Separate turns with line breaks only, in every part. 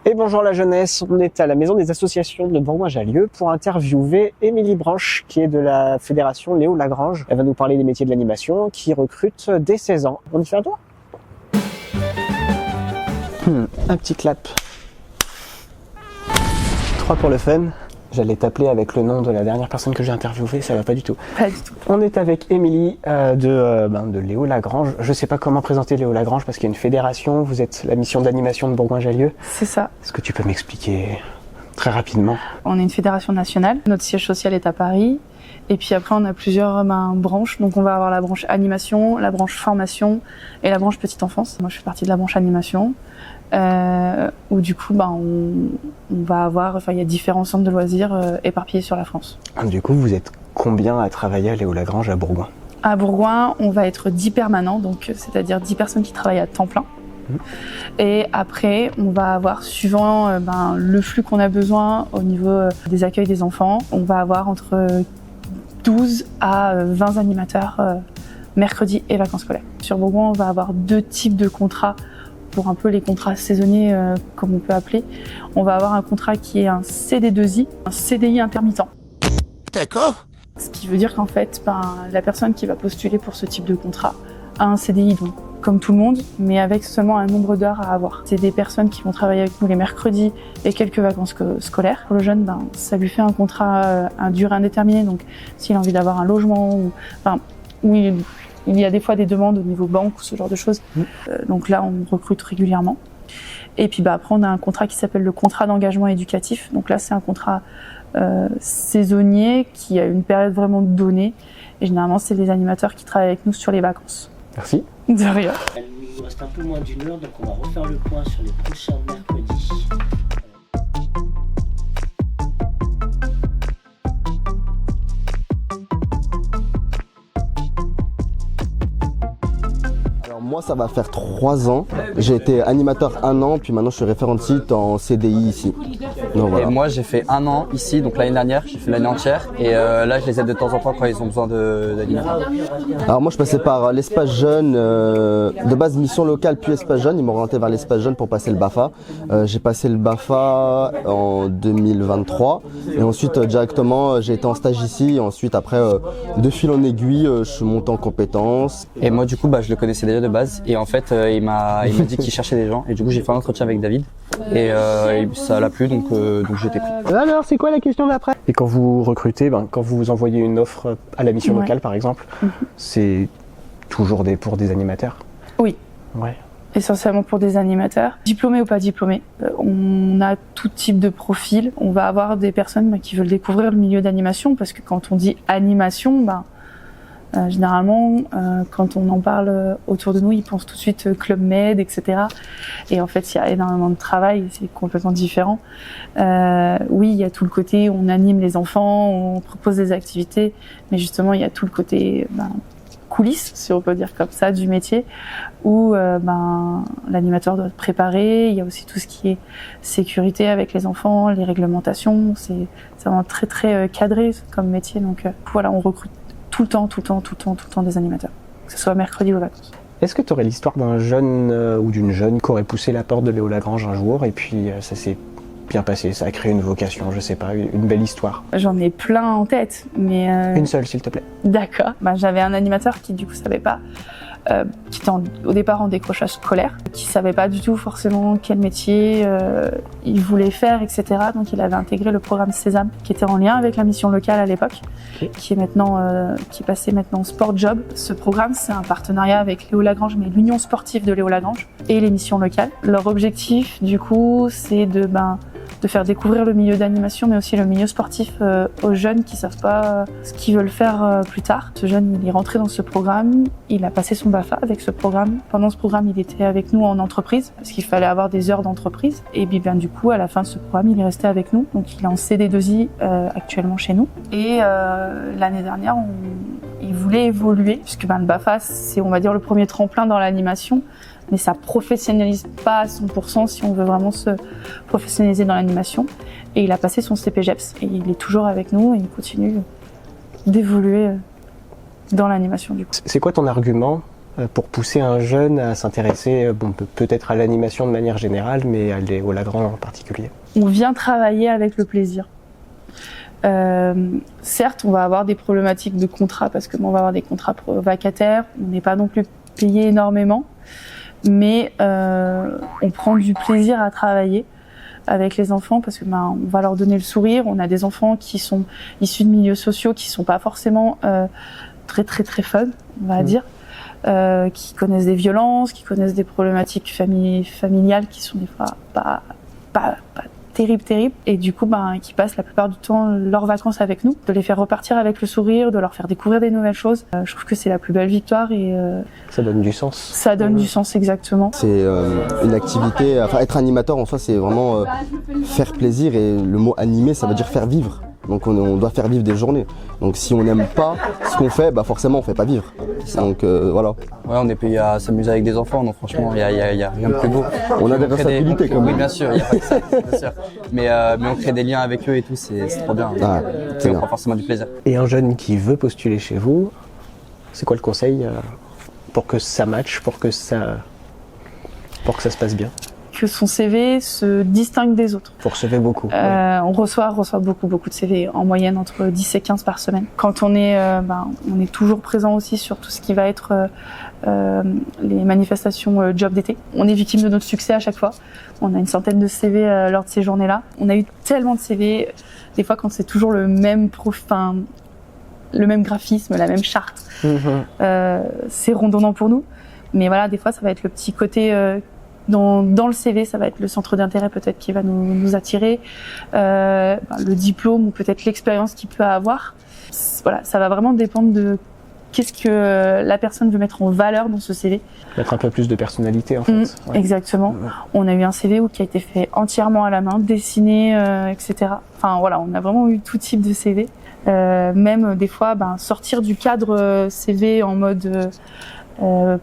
Et bonjour la jeunesse, on est à la Maison des associations de Bourgoin-Jallieu pour interviewer Émilie Branche qui est de la fédération Léo Lagrange. Elle va nous parler des métiers de l'animation qui recrute dès 16 ans. On y fait un tour ? Un petit clap. 3 pour le fun. J'allais t'appeler avec le nom de la dernière personne que j'ai interviewée, ça va pas du tout.
Pas du tout.
On est avec Émilie de Léo Lagrange. Je sais pas comment présenter Léo Lagrange parce qu'il y a une fédération, vous êtes la mission d'animation de Bourgoin-Jallieu.
C'est ça.
Est-ce que tu peux m'expliquer très rapidement ?
On est une fédération nationale, notre siège social est à Paris. Et puis après, on a plusieurs branches. Donc on va avoir la branche animation, la branche formation et la branche petite enfance. Moi, je fais partie de la branche animation. Où du coup, on va avoir, il y a différents centres de loisirs éparpillés sur la France.
Du coup, vous êtes combien à travailler à Léo Lagrange à Bourgoin ?
À Bourgoin, on va être 10 permanents, donc c'est-à-dire 10 personnes qui travaillent à temps plein. Et après, on va avoir, suivant le flux qu'on a besoin au niveau des accueils des enfants, on va avoir entre 12 à 20 animateurs mercredi et vacances scolaires. Sur Bourgoin, on va avoir 2 types de contrats pour un peu les contrats saisonniers, comme on peut appeler. On va avoir un contrat qui est un CD2I, un CDI intermittent.
D'accord.
Ce qui veut dire qu'en fait, la personne qui va postuler pour ce type de contrat a un CDI, donc comme tout le monde, mais avec seulement un nombre d'heures à avoir. C'est des personnes qui vont travailler avec nous les mercredis et quelques vacances scolaires. Pour le jeune, ça lui fait un contrat à durée indéterminée, donc s'il a envie d'avoir un logement, il y a des fois des demandes au niveau banque ou ce genre de choses. Donc là, on recrute régulièrement. Et puis après, on a un contrat qui s'appelle le contrat d'engagement éducatif. Donc là, c'est un contrat saisonnier qui a une période vraiment donnée. Et généralement, c'est les animateurs qui travaillent avec nous sur les vacances.
Merci.
De rien.
Il nous reste un peu moins d'une heure, donc on va refaire le point sur les prochains mercredis.
Moi, ça va faire 3 ans. J'ai été animateur 1 an, puis maintenant je suis référent de site en CDI ici. Donc, voilà.
Et moi, j'ai fait 1 an ici, donc l'année dernière, j'ai fait l'année entière. Et là, je les aide de temps en temps quand ils ont besoin d'animateurs.
Alors moi, je passais par l'espace jeune, de base mission locale, puis espace jeune. Ils m'ont orienté vers l'espace jeune pour passer le BAFA. J'ai passé le BAFA en 2023. Et ensuite, directement, j'ai été en stage ici. Et ensuite, après, de fil en aiguille, je suis monté en compétences.
Et moi, du coup, je le connaissais déjà de base. Et en fait, il m'a dit qu'il cherchait des gens. Et du coup, j'ai fait un entretien avec David. Et ça l'a plu, donc j'ai été pris.
Alors, c'est quoi la question d'après ? Et quand vous recrutez, quand vous envoyez une offre à la mission locale, par exemple, c'est toujours pour des animateurs ?
Oui.
Ouais.
Essentiellement pour des animateurs, diplômés ou pas diplômés. On a tout type de profil. On va avoir des personnes qui veulent découvrir le milieu d'animation, parce que quand on dit animation, généralement, quand on en parle autour de nous, ils pensent tout de suite Club Med, etc. Et en fait, il y a énormément de travail, c'est complètement différent. Oui, il y a tout le côté, on anime les enfants, on propose des activités, mais justement, il y a tout le côté coulisses, si on peut dire comme ça, du métier, où l'animateur doit être préparé. Il y a aussi tout ce qui est sécurité avec les enfants, les réglementations. C'est vraiment très très cadré comme métier. Donc voilà, on recrute tout le temps des animateurs, que ce soit mercredi ou vacances.
Est-ce que tu aurais l'histoire d'un jeune ou d'une jeune qui aurait poussé la porte de Léo Lagrange un jour et puis ça s'est bien passé, ça a créé une vocation, je sais pas, une belle histoire?
J'en ai plein en tête, mais...
Une seule, s'il te plaît.
D'accord. J'avais un animateur qui du coup savait pas, qui était au départ en décrochage scolaire, qui savait pas du tout forcément quel métier il voulait faire, etc. Donc il avait intégré le programme Sésame, qui était en lien avec la mission locale à l'époque, qui est passé maintenant Sport Job. Ce programme, c'est un partenariat avec Léo Lagrange, mais l'Union sportive de Léo Lagrange et les missions locales. Leur objectif, du coup, c'est de faire découvrir le milieu d'animation, mais aussi le milieu sportif aux jeunes qui savent pas ce qu'ils veulent faire plus tard. Ce jeune, il est rentré dans ce programme, il a passé son BAFA avec ce programme. Pendant ce programme, il était avec nous en entreprise, parce qu'il fallait avoir des heures d'entreprise. Et puis du coup, à la fin de ce programme, il est resté avec nous. Donc il est en CD2I actuellement chez nous. Et l'année dernière, il voulait évoluer, puisque le BAFA, c'est, on va dire, le premier tremplin dans l'animation. Mais ça professionnalise pas à 100% si on veut vraiment se professionnaliser dans l'animation. Et il a passé son CPGEPS et il est toujours avec nous et il continue d'évoluer dans l'animation du coup.
C'est quoi ton argument pour pousser un jeune à s'intéresser peut-être à l'animation de manière générale, mais à Léo Lagrange en particulier?
On vient travailler avec le plaisir. Certes, on va avoir des problématiques de contrat parce que on va avoir des contrats vacataires, on n'est pas non plus payé énormément, mais on prend du plaisir à travailler avec les enfants parce que on va leur donner le sourire. On a des enfants qui sont issus de milieux sociaux qui sont pas forcément très fun, on va dire, qui connaissent des violences, qui connaissent des problématiques familiales qui sont des fois pas terribles, et du coup qui passent la plupart du temps leurs vacances avec nous, de les faire repartir avec le sourire, de leur faire découvrir des nouvelles choses. Je trouve que c'est la plus belle victoire et
ça donne du sens.
Ça donne du sens, exactement.
C'est une activité, enfin être animateur en soi c'est vraiment faire plaisir, et le mot animer ça veut dire faire vivre. Donc on doit faire vivre des journées. Donc si on n'aime pas ce qu'on fait, forcément on fait pas vivre. Donc voilà.
Ouais, on est payé à s'amuser avec des enfants, donc franchement il y a rien de plus beau.
On a des responsabilités quand même.
Oui bien sûr, il y a pas que ça, bien sûr. Mais on crée des liens avec eux et tout, c'est trop bien.
Ah,
et on prend forcément du plaisir.
Et un jeune qui veut postuler chez vous, c'est quoi le conseil pour que ça matche, pour que ça se passe bien?
Que son CV se distingue des autres.
Vous recevez beaucoup?
On reçoit beaucoup de CV, en moyenne entre 10 et 15 par semaine. Quand on est toujours présent aussi sur tout ce qui va être les manifestations job d'été. On est victime de notre succès à chaque fois. On a une centaine de CV lors de ces journées-là. On a eu tellement de CV, des fois quand c'est toujours le même le même graphisme, la même charte. C'est redondant pour nous. Mais voilà, des fois ça va être le petit côté dans le CV, ça va être le centre d'intérêt peut-être qui va nous attirer, le diplôme ou peut-être l'expérience qu'il peut avoir. Voilà, ça va vraiment dépendre de qu'est-ce que la personne veut mettre en valeur dans ce CV.
Mettre un peu plus de personnalité en fait.
Ouais. Exactement. On a eu un CV qui a été fait entièrement à la main, dessiné, etc. Enfin voilà, on a vraiment eu tout type de CV. Même des fois, sortir du cadre CV en mode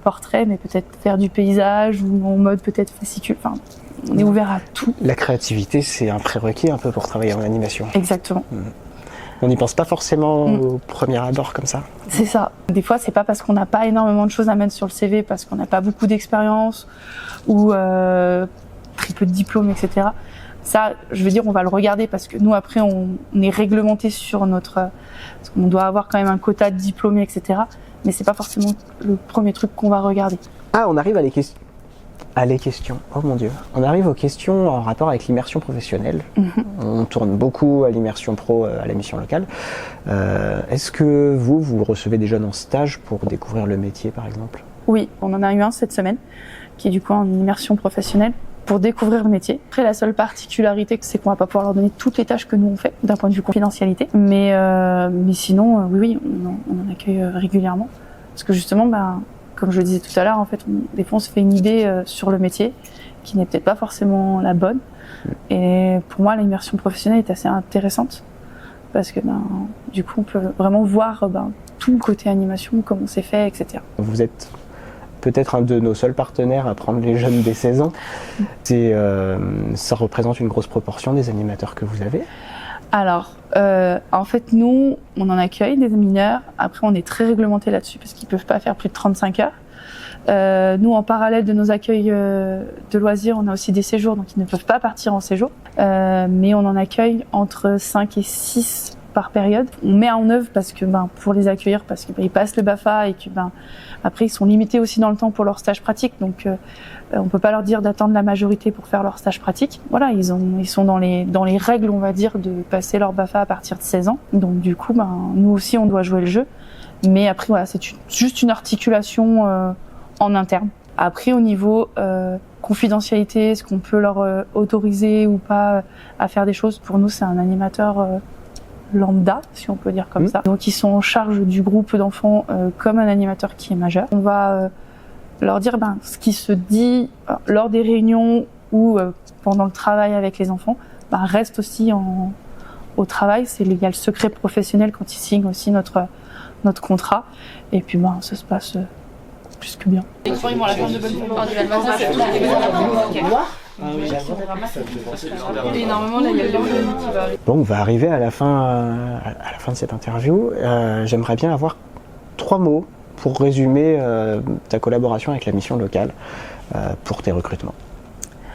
portrait, mais peut-être faire du paysage ou en mode peut-être fascicule. Enfin, on est ouvert à tout.
La créativité, c'est un prérequis un peu pour travailler en animation.
Exactement.
On n'y pense pas forcément au premier abord comme ça.
C'est ça. Des fois, c'est pas parce qu'on n'a pas énormément de choses à mettre sur le CV, parce qu'on n'a pas beaucoup d'expérience ou très peu de diplômes, etc. Ça, je veux dire, on va le regarder parce que nous, après, on est réglementé sur notre... Parce qu'on doit avoir quand même un quota de diplômés, etc. Mais c'est pas forcément le premier truc qu'on va regarder.
Ah, on arrive à les questions. Oh mon Dieu. On arrive aux questions en rapport avec l'immersion professionnelle. On tourne beaucoup à l'immersion pro à la mission locale. Est-ce que vous recevez des jeunes en stage pour découvrir le métier, par exemple? Oui,
on en a eu un cette semaine, qui est du coup en immersion professionnelle, pour découvrir le métier. Après, la seule particularité, c'est qu'on va pas pouvoir leur donner toutes les tâches que nous on fait, d'un point de vue confidentialité. Mais sinon, oui, on en accueille régulièrement. Parce que justement, comme je le disais tout à l'heure, en fait, des fois on se fait une idée sur le métier qui n'est peut-être pas forcément la bonne. Et pour moi, l'immersion professionnelle est assez intéressante parce que du coup, on peut vraiment voir tout le côté animation, comment c'est fait, etc. Vous êtes peut-être un de nos seuls partenaires à prendre les jeunes dès 16 ans. Ça représente une grosse proportion des animateurs que vous avez? Alors, en fait, nous, on en accueille des mineurs. Après, on est très réglementé là-dessus parce qu'ils peuvent pas faire plus de 35 heures. Nous, en parallèle de nos accueils de loisirs, on a aussi des séjours, donc ils ne peuvent pas partir en séjour. Mais on en accueille entre 5 et 6 par période. On met en œuvre parce que pour les accueillir, parce qu'ils passent le BAFA et que après ils sont limités aussi dans le temps pour leur stage pratique, donc on peut pas leur dire d'attendre la majorité pour faire leur stage pratique. Voilà, ils sont dans les règles, on va dire, de passer leur BAFA à partir de 16 ans. Donc du coup, nous aussi on doit jouer le jeu, mais après voilà, c'est juste une articulation en interne. Après au niveau confidentialité, est-ce qu'on peut leur autoriser ou pas à faire des choses? Pour nous, c'est un animateur lambda, si on peut dire comme ça. Donc ils sont en charge du groupe d'enfants comme un animateur qui est majeur. On va leur dire ce qui se dit lors des réunions ou pendant le travail avec les enfants reste aussi au travail. Il y a le secret professionnel quand ils signent aussi notre contrat. Et puis ça se passe plus que bien. Bon, on va arriver à la fin de cette interview. J'aimerais bien avoir 3 mots
pour résumer ta collaboration avec la mission locale pour tes recrutements.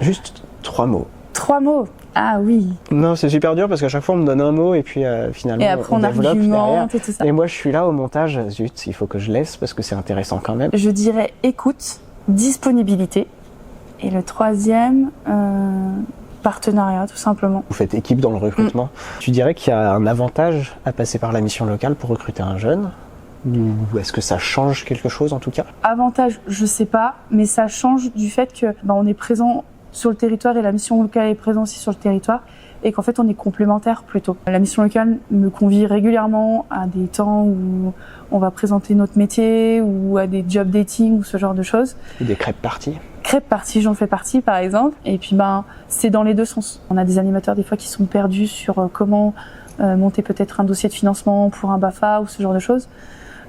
Juste 3 mots.
3 mots. Ah oui.
Non, c'est super dur parce qu'à chaque fois on me donne un mot et puis finalement
Et après on
développe derrière.
argumente et tout ça.
Et moi je suis là au montage, zut, il faut que je laisse parce que c'est intéressant quand même.
Je dirais écoute, disponibilité. Et le 3e, partenariat, tout simplement.
Vous faites équipe dans le recrutement. Tu dirais qu'il y a un avantage à passer par la mission locale pour recruter un jeune? Ou est-ce que ça change quelque chose en tout cas?
Avantage, je sais pas, mais ça change du fait que on est présent sur le territoire et la mission locale est présente aussi sur le territoire et qu'en fait on est complémentaires plutôt. La mission locale me convie régulièrement à des temps où on va présenter notre métier ou à des job dating ou ce genre de choses.
Ou des crêpes parties?
Crêpes parties, j'en fais partie par exemple. Et puis c'est dans les deux sens. On a des animateurs des fois qui sont perdus sur comment monter peut-être un dossier de financement pour un BAFA ou ce genre de choses.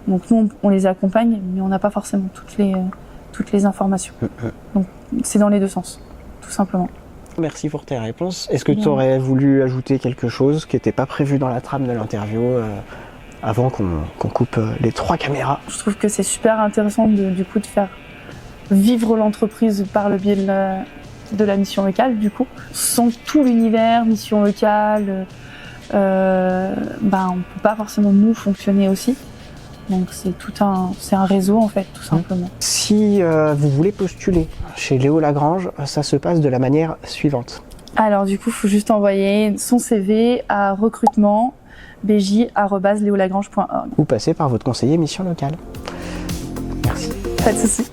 Donc nous on les accompagne mais on n'a pas forcément toutes les informations. Donc c'est dans les deux sens. Tout simplement.
Merci pour tes réponses. Est-ce que tu aurais voulu ajouter quelque chose qui n'était pas prévu dans la trame de l'interview avant qu'on coupe les 3 caméras?
Je trouve que c'est super intéressant du coup de faire vivre l'entreprise par le biais de la mission locale. Du coup, sans tout l'univers mission locale, on peut pas forcément nous fonctionner aussi. Donc c'est un réseau en fait, tout simplement.
Si vous voulez postuler chez Léo Lagrange, ça se passe de la manière suivante.
Alors du coup, il faut juste envoyer son CV à recrutement@bj@leolagrange.org.
Ou passer par votre conseiller mission locale. Merci.
Pas de souci.